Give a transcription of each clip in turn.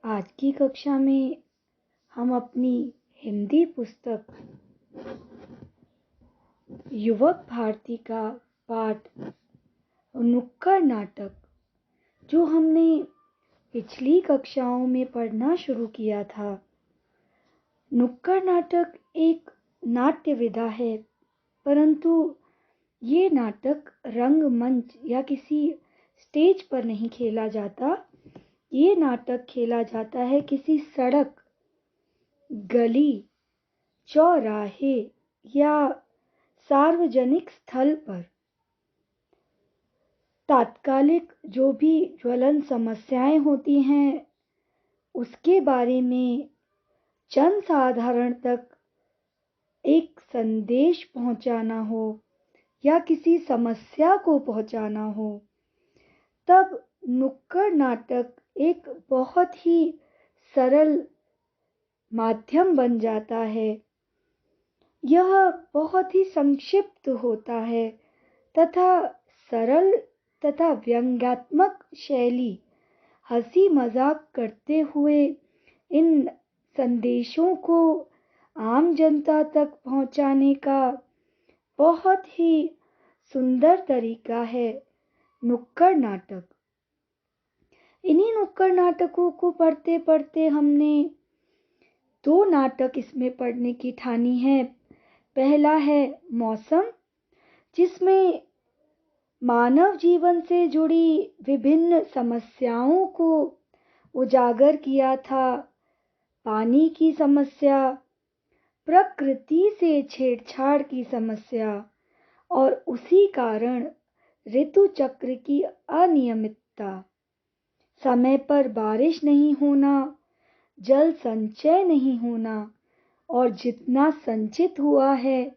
आज की कक्षा में हम अपनी हिंदी पुस्तक युवक भारती का पाठ नुक्कड़ नाटक, जो हमने पिछली कक्षाओं में पढ़ना शुरू किया था। नुक्कड़ नाटक एक नाट्य विधा है, परंतु ये नाटक रंगमंच या किसी स्टेज पर नहीं खेला जाता। ये नाटक खेला जाता है किसी सड़क, गली, चौराहे या सार्वजनिक स्थल पर। तात्कालिक जो भी ज्वलन समस्याएं होती हैं, उसके बारे में जन साधारण तक एक संदेश पहुंचाना हो या किसी समस्या को पहुंचाना हो, तब नुक्कड़ नाटक एक बहुत ही सरल माध्यम बन जाता है। यह बहुत ही संक्षिप्त होता है तथा सरल तथा व्यंग्यात्मक शैली, हंसी मजाक करते हुए इन संदेशों को आम जनता तक पहुंचाने का बहुत ही सुंदर तरीका है नुक्कड़ नाटक। इन्हीं नुक्कड़ नाटकों को पढ़ते पढ़ते हमने 2 नाटक इसमें पढ़ने की ठानी है। पहला है मौसम, जिसमें मानव जीवन से जुड़ी विभिन्न समस्याओं को उजागर किया था। पानी की समस्या, प्रकृति से छेड़छाड़ की समस्या और उसी कारण ऋतु चक्र की अनियमितता, समय पर बारिश नहीं होना, जल संचय नहीं होना और जितना संचित हुआ है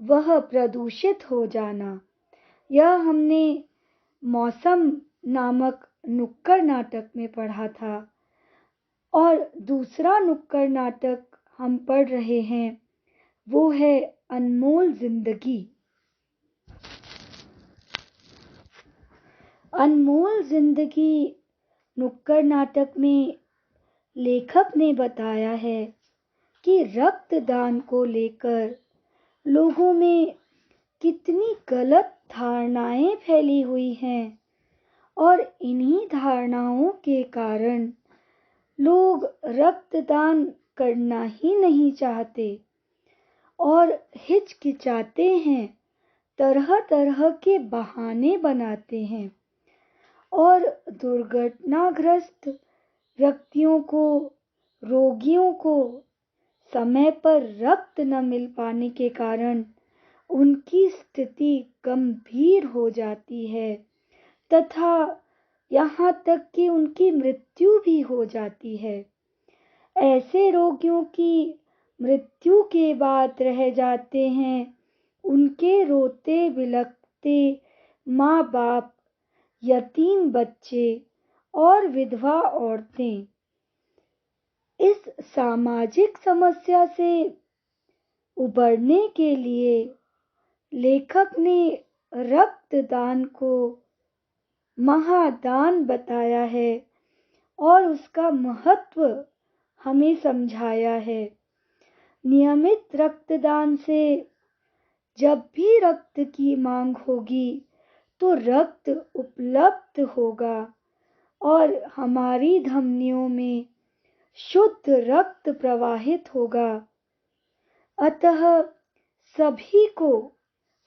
वह प्रदूषित हो जाना। यह हमने मौसम नामक नुक्कड़ नाटक में पढ़ा था। और दूसरा नुक्कड़ नाटक हम पढ़ रहे हैं, वो है अनमोल जिंदगी। अनमोल जिंदगी नुक्कड़ नाटक में लेखक ने बताया है कि रक्तदान को लेकर लोगों में कितनी गलत धारणाएं फैली हुई हैं और इन्हीं धारणाओं के कारण लोग रक्तदान करना ही नहीं चाहते और हिचकिचाते हैं, तरह तरह के बहाने बनाते हैं और दुर्घटनाग्रस्त व्यक्तियों को, रोगियों को समय पर रक्त न मिल पाने के कारण उनकी स्थिति गंभीर हो जाती है तथा यहाँ तक कि उनकी मृत्यु भी हो जाती है। ऐसे रोगियों की मृत्यु के बाद रह जाते हैं उनके रोते बिलखते माँ बाप, यतीम बच्चे और विधवा औरतें। इस सामाजिक समस्या से उबरने के लिए लेखक ने रक्तदान को महादान बताया है और उसका महत्व हमें समझाया है। नियमित रक्तदान से जब भी रक्त की मांग होगी तो रक्त उपलब्ध होगा और हमारी धमनियों में शुद्ध रक्त प्रवाहित होगा। अतः सभी को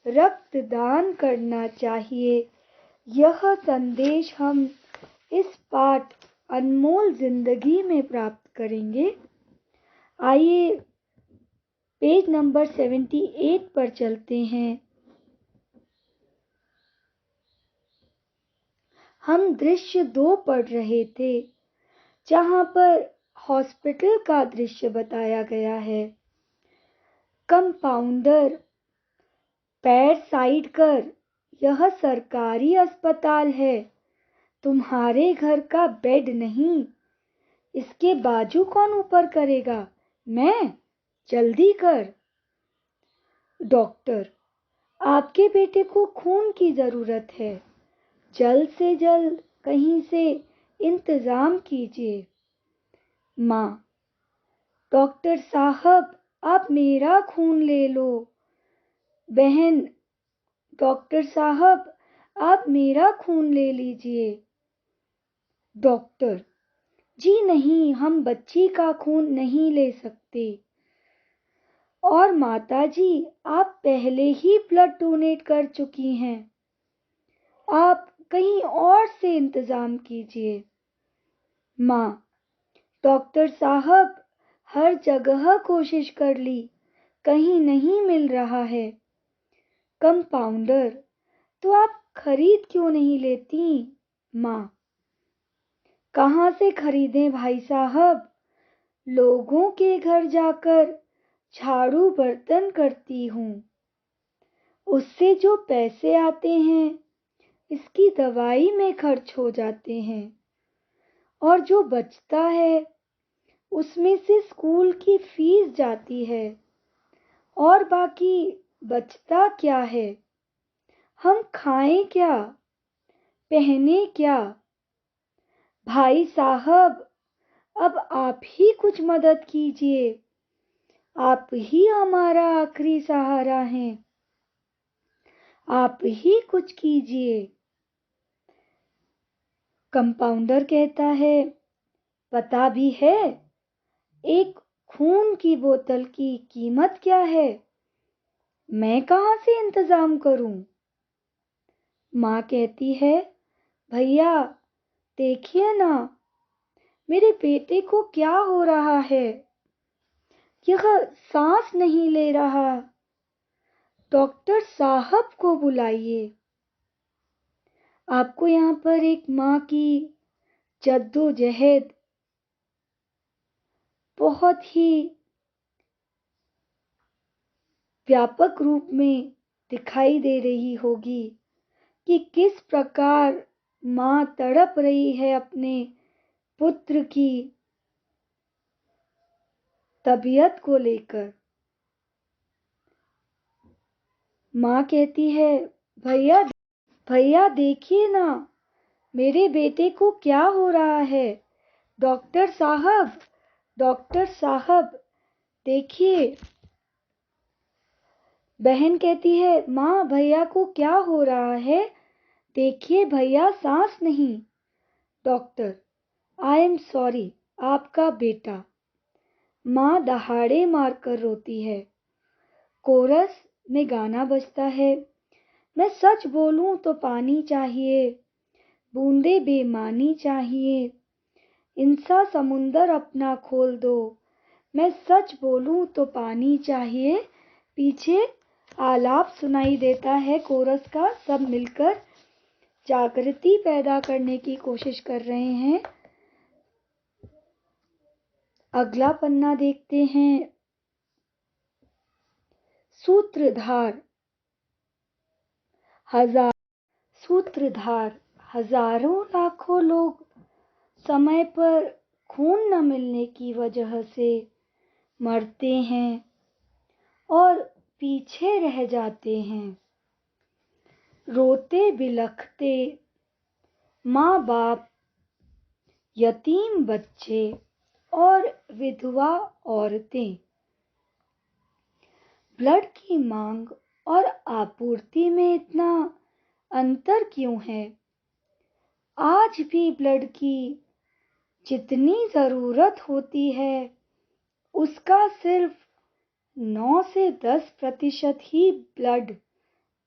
रक्तदान करना चाहिए। यह संदेश हम इस पाठ अनमोल जिंदगी में प्राप्त करेंगे। आइए पेज नंबर 78 पर चलते हैं। हम दृश्य 2 पढ़ रहे थे, जहां पर हॉस्पिटल का दृश्य बताया गया है। कंपाउंडर, पैर साइड कर, यह सरकारी अस्पताल है, तुम्हारे घर का बेड नहीं। इसके बाजू कौन ऊपर करेगा? मैं, जल्दी कर। डॉक्टर, आपके बेटे को खून की जरूरत है, जल्द से जल्द कहीं से इंतजाम कीजिए। माँ, डॉक्टर साहब आप मेरा खून ले लो। बहन, डॉक्टर साहब आप मेरा खून ले लीजिए। डॉक्टर, जी नहीं, हम बच्ची का खून नहीं ले सकते। और माताजी, आप पहले ही ब्लड डोनेट कर चुकी हैं, आप कहीं और से इंतजाम कीजिए। माँ, डॉक्टर साहब हर जगह कोशिश कर ली, कहीं नहीं मिल रहा है। कंपाउंडर, तो आप खरीद क्यों नहीं लेती? माँ, कहाँ से खरीदें भाई साहब, लोगों के घर जाकर झाड़ू बर्तन करती हूँ, उससे जो पैसे आते हैं इसकी दवाई में खर्च हो जाते हैं, और जो बचता है उसमें से स्कूल की फीस जाती है, और बाकी बचता क्या है? हम खाएं क्या, पहने क्या? भाई साहब, अब आप ही कुछ मदद कीजिए, आप ही हमारा आखिरी सहारा हैं, आप ही कुछ कीजिए। कंपाउंडर कहता है, पता भी है एक खून की बोतल की कीमत क्या है? मैं कहाँ से इंतजाम करूं? माँ कहती है, भैया देखिए ना, मेरे बेटे को क्या हो रहा है, यह सांस नहीं ले रहा, डॉक्टर साहब को बुलाइए। आपको यहाँ पर एक माँ की जद्दोजहद बहुत ही व्यापक रूप में दिखाई दे रही होगी कि किस प्रकार माँ तड़प रही है अपने पुत्र की तबीयत को लेकर। माँ कहती है, भैया भैया देखिए ना, मेरे बेटे को क्या हो रहा है, डॉक्टर साहब, डॉक्टर साहब देखिए। बहन कहती है, माँ भैया को क्या हो रहा है, देखिए भैया सांस नहीं। डॉक्टर, आई एम सॉरी, आपका बेटा। माँ दहाड़े मारकर रोती है। कोरस में गाना बजता है, मैं सच बोलूं तो पानी चाहिए, बूंदे बेमानी चाहिए, इंसा समुंदर अपना खोल दो, मैं सच बोलूं तो पानी चाहिए। पीछे आलाप सुनाई देता है कोरस का, सब मिलकर जागृति पैदा करने की कोशिश कर रहे हैं। अगला पन्ना देखते हैं। सूत्रधार सूत्रधार, हजारों लाखों लोग समय पर खून न मिलने की वजह से मरते हैं और पीछे रह जाते हैं। रोते बिलखते माँ बाप, यतीम बच्चे और विधवा औरतें। ब्लड की मांग और आपूर्ति में इतना अंतर क्यों है? आज भी ब्लड की जितनी जरूरत होती है उसका सिर्फ 9 से 10% ही ब्लड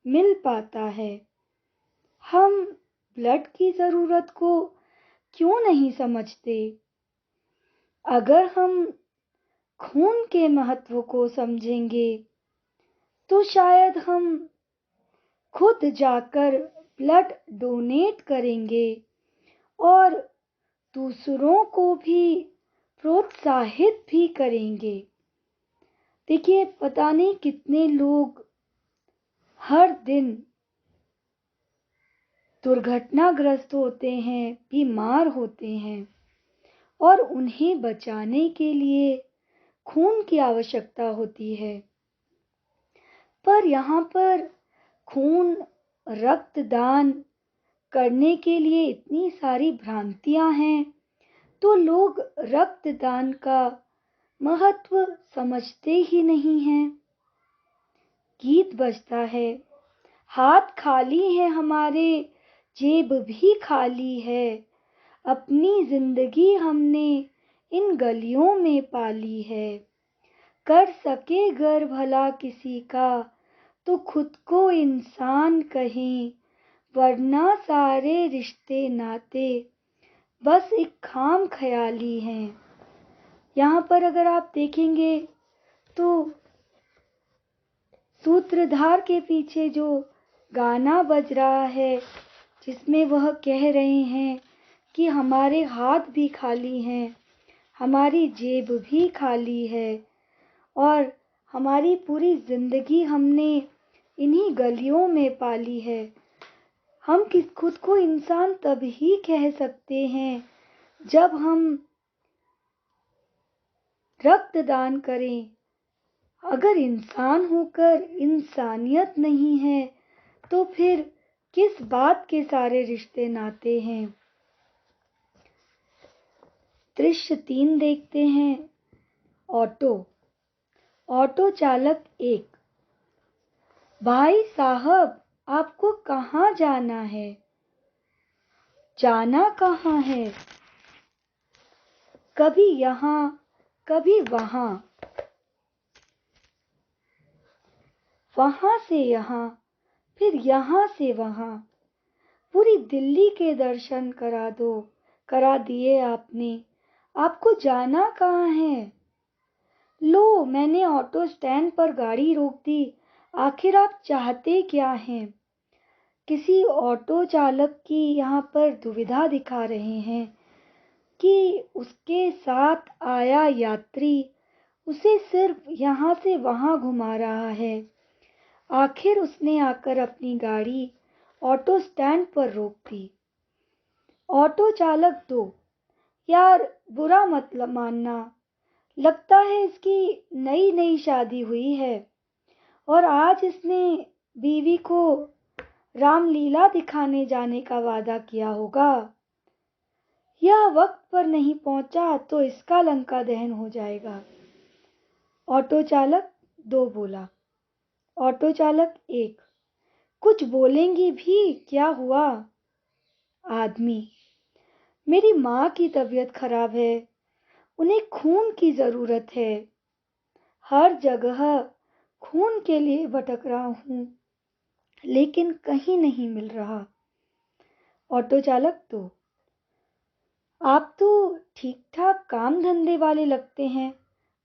मिल पाता है। हम ब्लड की जरूरत को क्यों नहीं समझते? अगर हम खून के महत्व को समझेंगे तो शायद हम खुद जाकर ब्लड डोनेट करेंगे और दूसरों को भी प्रोत्साहित भी करेंगे। देखिए, पता नहीं कितने लोग हर दिन दुर्घटनाग्रस्त होते हैं, बीमार होते हैं, और उन्हें बचाने के लिए खून की आवश्यकता होती है। पर यहाँ पर खून, रक्तदान करने के लिए इतनी सारी भ्रांतियां हैं, तो लोग रक्तदान का महत्व समझते ही नहीं हैं। गीत बजता है, हाथ खाली है हमारे, जेब भी खाली है। अपनी जिंदगी हमने इन गलियों में पाली है। कर सके गर भला किसी का तो खुद को इंसान कहें, वरना सारे रिश्ते नाते बस एक खाम ख्याली हैं। यहाँ पर अगर आप देखेंगे तो सूत्रधार के पीछे जो गाना बज रहा है, जिसमें वह कह रहे हैं कि हमारे हाथ भी खाली हैं, हमारी जेब भी खाली है और हमारी पूरी जिंदगी हमने इन्हीं गलियों में पाली है। हम खुद को इंसान तभी कह सकते हैं जब हम रक्तदान करें। अगर इंसान होकर इंसानियत नहीं है तो फिर किस बात के सारे रिश्ते नाते हैं। दृश्य 3 देखते हैं। ऑटो चालक 1, भाई साहब आपको कहाँ जाना है? जाना कहाँ है? कभी यहाँ कभी वहाँ, वहाँ से यहाँ, फिर यहाँ से वहाँ। पूरी दिल्ली के दर्शन करा दिए आपने। आपको जाना कहाँ है? लो, मैंने ऑटो स्टैंड पर गाड़ी रोक दी। आखिर आप चाहते क्या हैं? किसी ऑटो चालक की यहाँ पर दुविधा दिखा रहे हैं कि उसके साथ आया यात्री उसे सिर्फ यहाँ से वहाँ घुमा रहा है। आखिर उसने आकर अपनी गाड़ी ऑटो स्टैंड पर रोक दी। ऑटो चालक 2, यार बुरा मत मानना, लगता है इसकी नई नई शादी हुई है और आज इसने बीवी को रामलीला दिखाने जाने का वादा किया होगा। यह वक्त पर नहीं पहुंचा तो इसका लंका दहन हो जाएगा। ऑटो चालक 2 बोला। ऑटो चालक 1, कुछ बोलेंगी भी, क्या हुआ? आदमी, मेरी माँ की तबीयत खराब है, उन्हें खून की जरूरत है। हर जगह खून के लिए भटक रहा हूँ लेकिन कहीं नहीं मिल रहा। ऑटो चालक 2, आप तो ठीक ठाक काम धंधे वाले लगते हैं,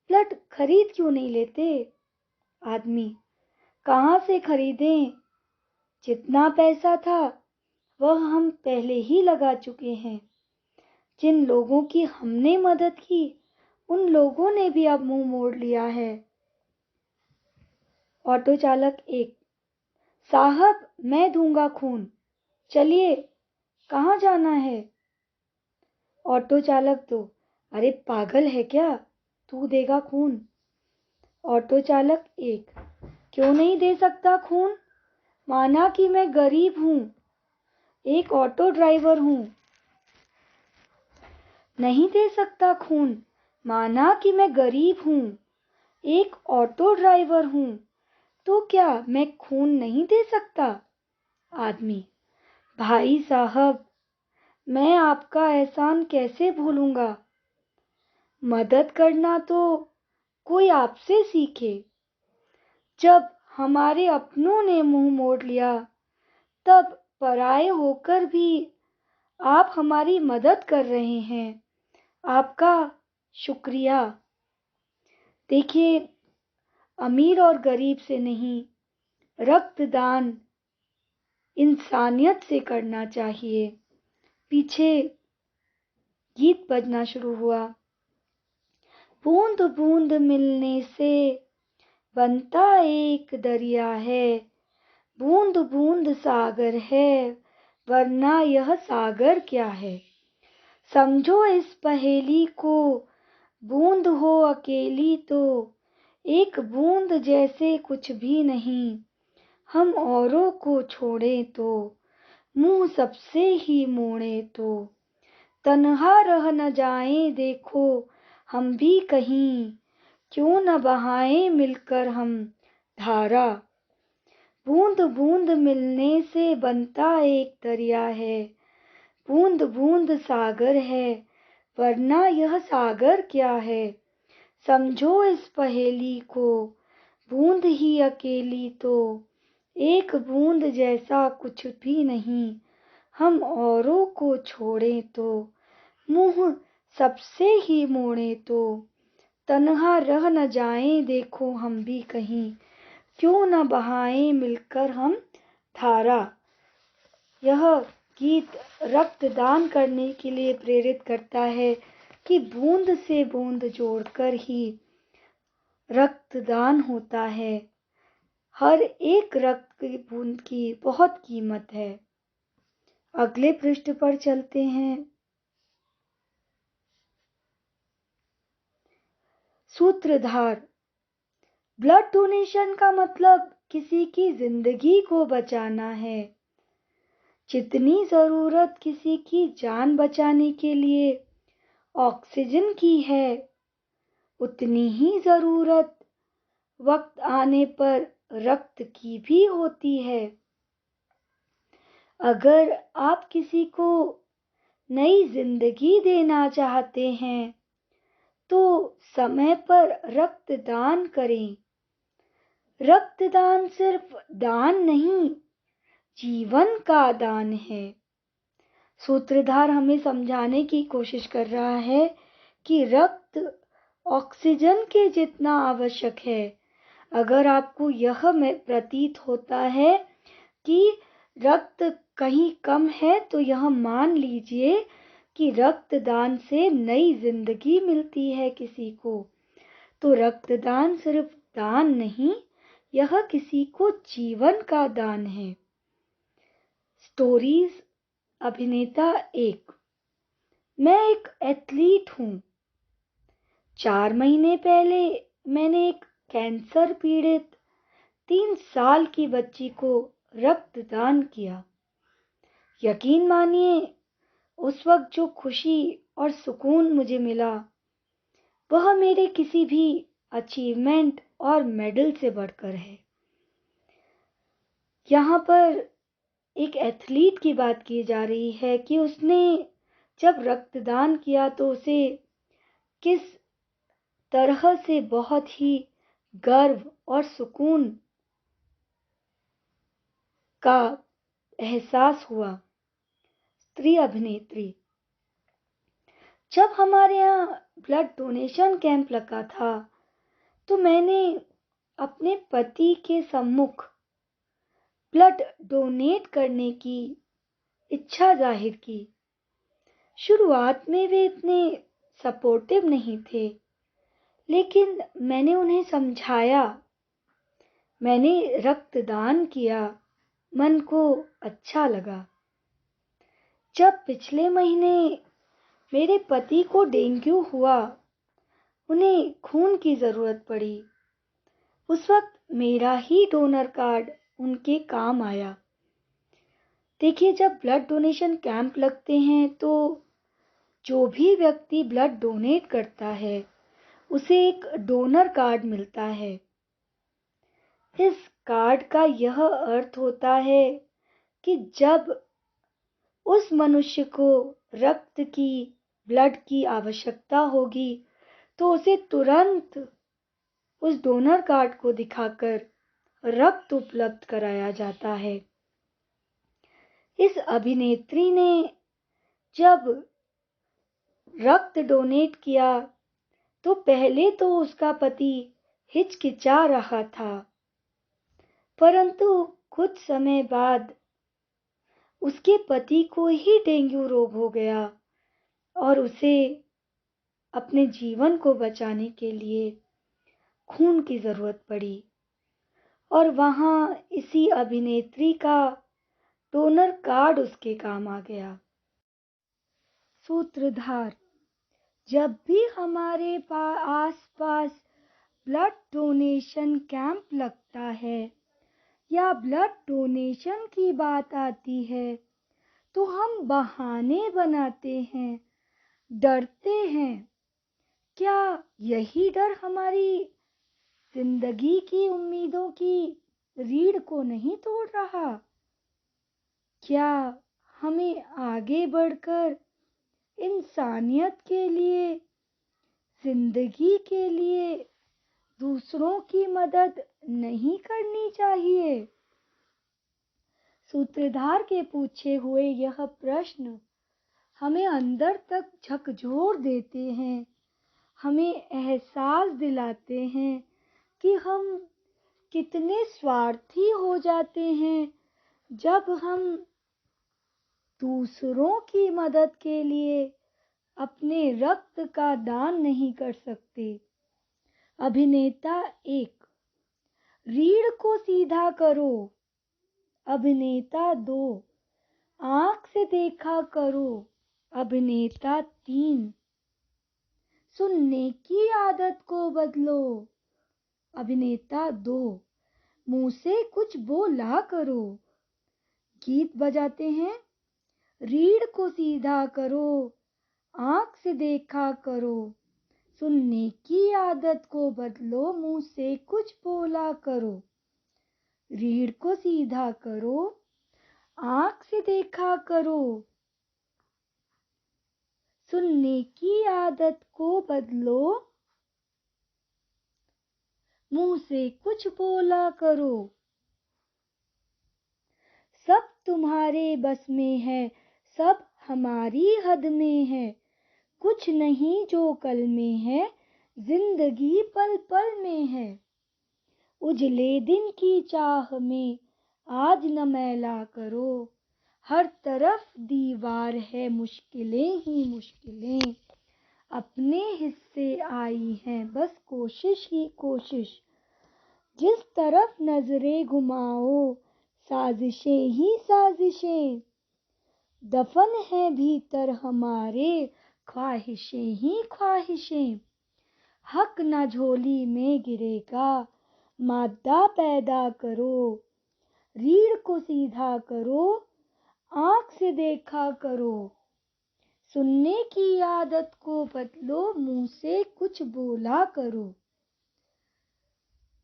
ब्लड खरीद क्यों नहीं लेते? आदमी, कहाँ से खरीदें? जितना पैसा था वह हम पहले ही लगा चुके हैं। जिन लोगों की हमने मदद की उन लोगों ने भी अब मुंह मोड़ लिया है। ऑटो चालक 1, साहब मैं दूंगा खून, चलिए कहाँ जाना है? ऑटो चालक 2, अरे पागल है क्या, तू देगा खून? ऑटो चालक 1, क्यों नहीं दे सकता खून? माना कि मैं गरीब हूँ, एक ऑटो ड्राइवर हूँ। नहीं दे सकता खून, माना कि मैं गरीब हूँ, एक ऑटो ड्राइवर हूँ, तो क्या मैं खून नहीं दे सकता? आदमी, भाई साहब मैं आपका एहसान कैसे भूलूंगा? मदद करना तो कोई आपसे सीखे। जब हमारे अपनों ने मुंह मोड़ लिया तब पराये होकर भी आप हमारी मदद कर रहे हैं, आपका शुक्रिया। देखिए, अमीर और गरीब से नहीं, रक्तदान इंसानियत से करना चाहिए। पीछे गीत बजना शुरू हुआ। बूंद बूंद मिलने से बनता एक दरिया है, बूंद बूंद सागर है, वरना यह सागर क्या है? समझो इस पहेली को, बूंद हो अकेली तो एक बूंद जैसे कुछ भी नहीं। हम औरों को छोड़े तो मुंह सबसे ही मोड़े तो तन्हा रह न जाएं देखो हम भी कहीं, क्यों न बहाएं मिलकर हम धारा। बूंद बूंद मिलने से बनता एक दरिया है, बूंद बूंद सागर है, वरना यह सागर क्या है। समझो इस पहेली को, बूंद ही अकेली तो, एक बूंद जैसा कुछ भी नहीं। हम औरों को छोड़ें तो, मुंह सबसे ही मोड़ें तो, तन्हा रह न जाएं देखो हम भी कहीं, क्यों न बहाएं मिलकर हम धारा। यह गीत रक्तदान करने के लिए प्रेरित करता है कि बूंद से बूंद जोड़कर ही रक्तदान होता है। हर एक रक्त की बूंद की बहुत कीमत है। अगले पृष्ठ पर चलते हैं। सूत्रधार। ब्लड डोनेशन का मतलब किसी की जिंदगी को बचाना है। जितनी जरूरत किसी की जान बचाने के लिए ऑक्सीजन की है, उतनी ही जरूरत वक्त आने पर रक्त की भी होती है। अगर आप किसी को नई जिंदगी देना चाहते हैं तो समय पर रक्तदान करें। रक्तदान सिर्फ दान नहीं, जीवन का दान है। सूत्रधार हमें समझाने की कोशिश कर रहा है कि रक्त ऑक्सीजन के जितना आवश्यक है। अगर आपको यह प्रतीत होता है कि रक्त कहीं कम है तो यह मान लीजिए कि रक्तदान से नई जिंदगी मिलती है किसी को। तो रक्तदान सिर्फ दान नहीं, यह किसी को जीवन का दान है। स्टोरीज। अभिनेता 1। मैं एक एथलीट हूँ। 4 महीने पहले मैंने एक कैंसर पीड़ित 3 साल की बच्ची को रक्तदान किया। यकीन मानिए, उस वक्त जो खुशी और सुकून मुझे मिला वह मेरे किसी भी अचीवमेंट और मेडल से बढ़कर है। यहाँ पर एक एथलीट की बात की जा रही है कि उसने जब रक्तदान किया तो उसे किस तरह से बहुत ही गर्व और सुकून का एहसास हुआ। स्त्री अभिनेत्री। जब हमारे यहाँ ब्लड डोनेशन कैंप लगा था तो मैंने अपने पति के सम्मुख ब्लड डोनेट करने की इच्छा जाहिर की। शुरुआत में वे इतने सपोर्टिव नहीं थे, लेकिन मैंने उन्हें समझाया। मैंने रक्तदान किया, मन को अच्छा लगा। जब पिछले महीने मेरे पति को डेंगू हुआ, उन्हें खून की जरूरत पड़ी। उस वक्त मेरा ही डोनर कार्ड उनके काम आया। देखिए, जब ब्लड डोनेशन कैंप लगते हैं तो जो भी व्यक्ति ब्लड डोनेट करता है उसे एक डोनर कार्ड मिलता है। इस कार्ड का यह अर्थ होता है कि जब उस मनुष्य को रक्त की, ब्लड की आवश्यकता होगी तो उसे तुरंत उस डोनर कार्ड को दिखाकर रक्त उपलब्ध कराया जाता है। इस अभिनेत्री ने जब रक्त डोनेट किया तो पहले तो उसका पति हिचकिचा रहा था, परंतु कुछ समय बाद उसके पति को ही डेंगू रोग हो गया और उसे अपने जीवन को बचाने के लिए खून की जरूरत पड़ी। और वहां इसी अभिनेत्री का डोनर कार्ड उसके काम आ गया। सूत्रधार। जब भी हमारे आस-पास ब्लड डोनेशन कैंप लगता है या ब्लड डोनेशन की बात आती है तो हम बहाने बनाते हैं डरते हैं। क्या यही डर हमारी जिंदगी की उम्मीदों की रीढ़ को नहीं तोड़ रहा? क्या हमें आगे बढ़कर इंसानियत के लिए, जिंदगी के लिए दूसरों की मदद नहीं करनी चाहिए? सूत्रधार के पूछे हुए यह प्रश्न हमें अंदर तक झकझोर देते हैं, हमें एहसास दिलाते हैं कि हम कितने स्वार्थी हो जाते हैं जब हम दूसरों की मदद के लिए अपने रक्त का दान नहीं कर सकते। अभिनेता 1, रीढ़ को सीधा करो। अभिनेता 2, आंख से देखा करो। अभिनेता 3, सुनने की आदत को बदलो। अभिनेता 2, मुंह से कुछ बोला करो। गीत बजाते हैं। रीढ़ को सीधा करो, आंख से देखा करो, सुनने की आदत को बदलो, मुंह से कुछ बोला करो। रीढ़ को सीधा करो, आंख से देखा करो, सुनने की आदत को बदलो, मुंह से कुछ बोला करो। सब तुम्हारे बस में है, सब हमारी हद में है। कुछ नहीं जो कल में है, जिंदगी पल पल में है। उजले दिन की चाह में आज न मैला करो। हर तरफ दीवार है, मुश्किलें ही मुश्किलें अपने हिस्से आई हैं, बस कोशिश ही कोशिश। जिस तरफ नजरें घुमाओ, साजिशें ही साजिशें। दफन है भीतर हमारे, ख्वाहिशें ही ख्वाहिशें। हक न झोली में गिरेगा, मादा पैदा करो। रीढ़ को सीधा करो, आंख से देखा करो। सुनने की आदत को बदलो, मुंह से कुछ बोला करो।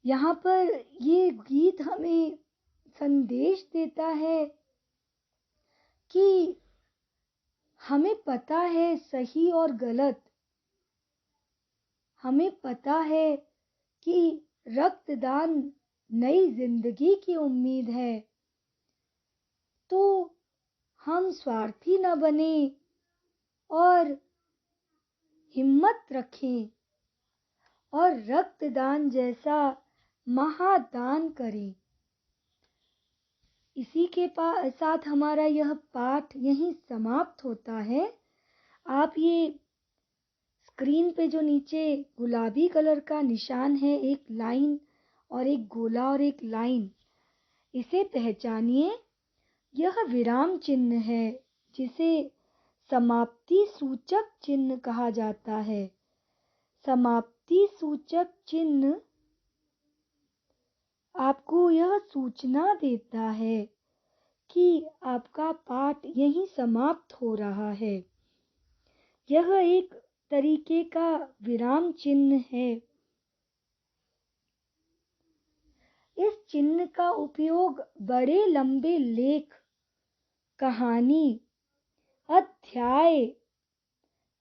यहाँ पर ये गीत हमें संदेश देता है कि हमें पता है सही और गलत, हमें पता है कि रक्तदान नई जिंदगी की उम्मीद है, तो हम स्वार्थी न बने और हिम्मत रखें और रक्तदान जैसा महादान करें। इसी के साथ हमारा यह पाठ यहीं समाप्त होता है। आप ये स्क्रीन पे जो नीचे गुलाबी कलर का निशान है, एक लाइन और एक गोला और एक लाइन, इसे पहचानिए। यह विराम चिन्ह है, जिसे समाप्ति सूचक चिन्ह कहा जाता है। समाप्ति सूचक चिन्ह आपको यह सूचना देता है कि आपका पाठ यहीं समाप्त हो रहा है। यह एक तरीके का विराम चिन्ह है। इस चिन्ह का उपयोग बड़े लंबे लेख, कहानी, अध्याय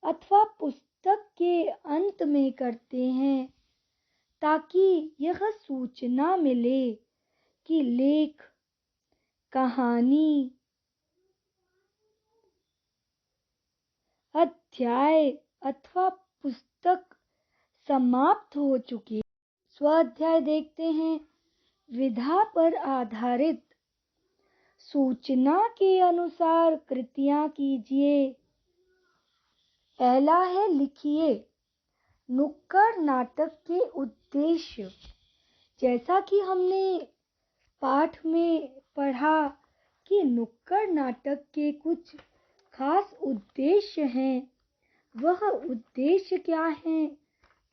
अथवा पुस्तक के अंत में करते हैं, ताकि यह सूचना मिले कि लेख, कहानी, अध्याय अथवा पुस्तक समाप्त हो चुकी। स्वाध्याय देखते हैं। विधा पर आधारित सूचना के अनुसार कृतियां कीजिए। पहला है, लिखिए। नुक्कड़ नाटक के उद्देश्य। जैसा कि हमने पाठ में पढ़ा कि नुक्कड़ नाटक के कुछ खास उद्देश्य हैं, वह उद्देश्य क्या हैं,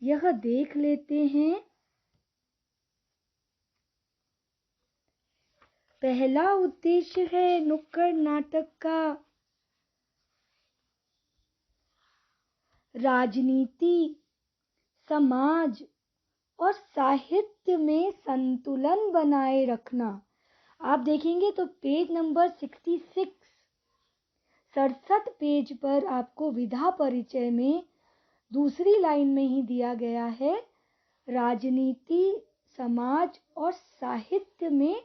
यह देख लेते हैं। पहला उद्देश्य है नुक्कड़ नाटक का राजनीति, समाज और साहित्य में संतुलन बनाए रखना। आप देखेंगे तो पेज नंबर 67 पेज पर आपको विधा परिचय में दूसरी लाइन में ही दिया गया है, राजनीति, समाज और साहित्य में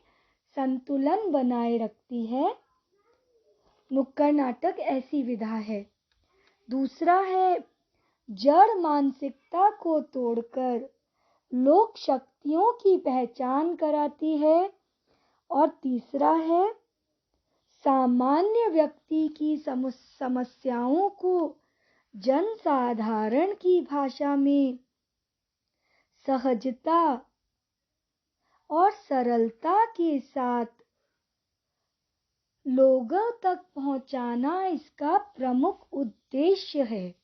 संतुलन बनाए रखती है। नुक्कड़ नाटक ऐसी विधा है। दूसरा है, जड़ मानसिकता को तोड़कर लोक शक्तियों की पहचान कराती है। और तीसरा है, सामान्य व्यक्ति की समस्याओं को जनसाधारण की भाषा में सहजता और सरलता के साथ लोगों तक पहुंचाना इसका प्रमुख उद्देश्य है।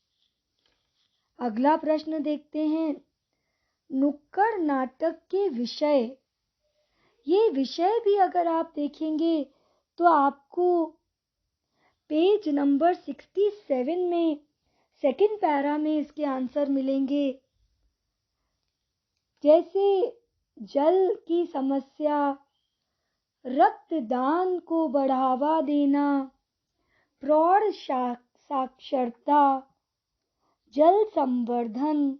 अगला प्रश्न देखते हैं, नुक्कड़ नाटक के विषय। ये विषय भी अगर आप देखेंगे तो आपको पेज नंबर 67 में सेकंड पैरा में इसके आंसर मिलेंगे। जैसे जल की समस्या, रक्तदान को बढ़ावा देना, प्रौढ़ साक्षरता, जल संवर्धन,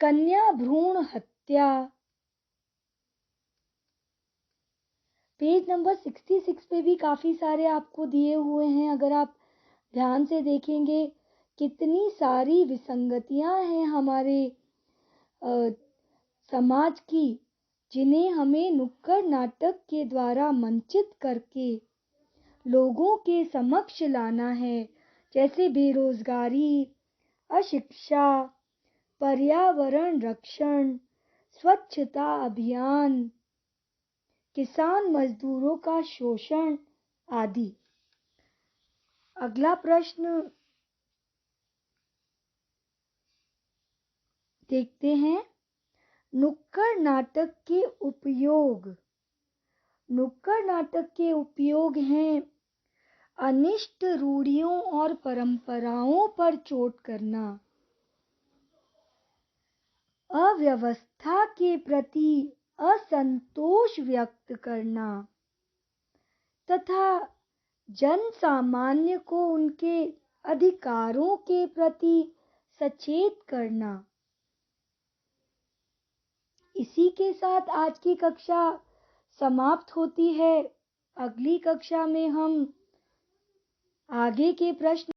कन्या भ्रूण हत्या। पेज नंबर 66 पे भी काफ़ी सारे आपको दिए हुए हैं। अगर आप ध्यान से देखेंगे कितनी सारी विसंगतियां हैं हमारे समाज की, जिन्हें हमें नुक्कड़ नाटक के द्वारा मंचित करके लोगों के समक्ष लाना है। जैसे बेरोजगारी, अशिक्षा, पर्यावरण रक्षण, स्वच्छता अभियान, किसान मजदूरों का शोषण आदि। अगला प्रश्न देखते हैं, नुक्कड़ नाटक के उपयोग। नुक्कड़ नाटक के उपयोग हैं, अनिष्ट रूढ़ियों और परंपराओं पर चोट करना, अव्यवस्था के प्रति असंतोष व्यक्त करना तथा जन सामान्य को उनके अधिकारों के प्रति सचेत करना। इसी के साथ आज की कक्षा समाप्त होती है। अगली कक्षा में हम आगे के प्रश्न